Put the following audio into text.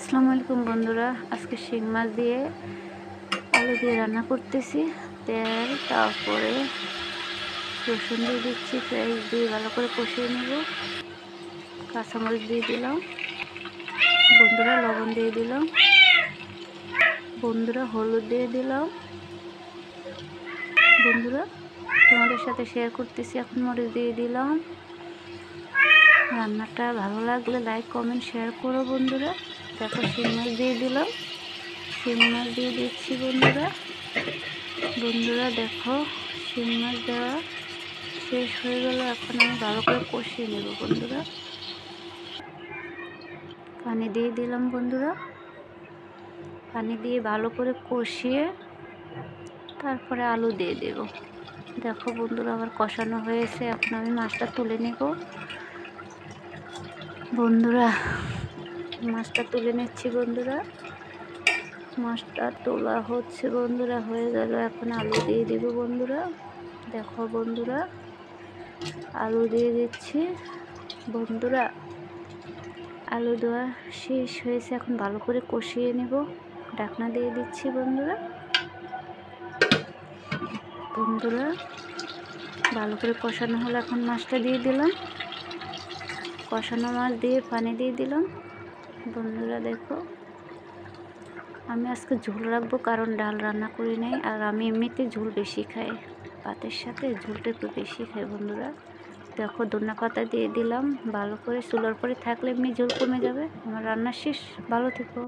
আসসালামু আলাইকুম বন্ধুরা, আজকে শিং মাছ দিয়ে আলু দিয়ে রান্না করতেছি। তেল, তারপরে রসুন দিয়ে দিচ্ছি, পেঁয়াজ দিয়ে ভালো করে কষিয়ে নেব। কাঁচামরিচ দিয়ে দিলাম বন্ধুরা, লবণ দিয়ে দিলাম বন্ধুরা, হলুদ দিয়ে দিলাম বন্ধুরা, তোমাদের সাথে শেয়ার করতেছি। এখন মরিচ দিয়ে দিলাম। রান্নাটা ভালো লাগলে লাইক কমেন্ট শেয়ার করো বন্ধুরা। দেখো শিং মাছ দিয়ে দিলাম, শিং মাছ দিয়ে দিচ্ছি বন্ধুরা দেখো শিং মাছ দেওয়া শেষ হয়ে গেল। এখন আমি ভালো করে কষিয়ে নেব বন্ধুরা। পানি দিয়ে দিলাম বন্ধুরা, পানি দিয়ে ভালো করে কষিয়ে তারপরে আলু দিয়ে দেব। দেখো বন্ধুরা আমার কষানো হয়েছে, এখন আমি মাছটা তুলে নেব বন্ধুরা। মাছটা তুলে নিচ্ছি বন্ধুরা, মাছটা তোলা হচ্ছে বন্ধুরা, হয়ে গেল। এখন আলু দিয়ে দিব বন্ধুরা। দেখো বন্ধুরা আলু দিয়ে দিচ্ছি বন্ধুরা, আলু দেওয়া শেষ হয়েছে। এখন ভালো করে কষিয়ে নেব, ঢাকনা দিয়ে দিচ্ছি বন্ধুরা। ভালো করে কষানো হলো, এখন মাছটা দিয়ে দিলাম। কষানো মাছ দিয়ে পানি দিয়ে দিলাম বন্ধুরা। দেখো আমি আজকে ঝোল রাখবো, কারণ ডাল রান্না করি নাই, আর আমি এমনিতে ঝোল বেশি খাই, ভাতের সাথে ঝোলটা একটু বেশি খাই বন্ধুরা। দেখো ধনিয়া পাতা দিয়ে দিলাম। ভালো করে চুলার পরে থাকলে এমনি ঝোল কমে যাবে। আমার রান্না শেষ, ভালো থেকো।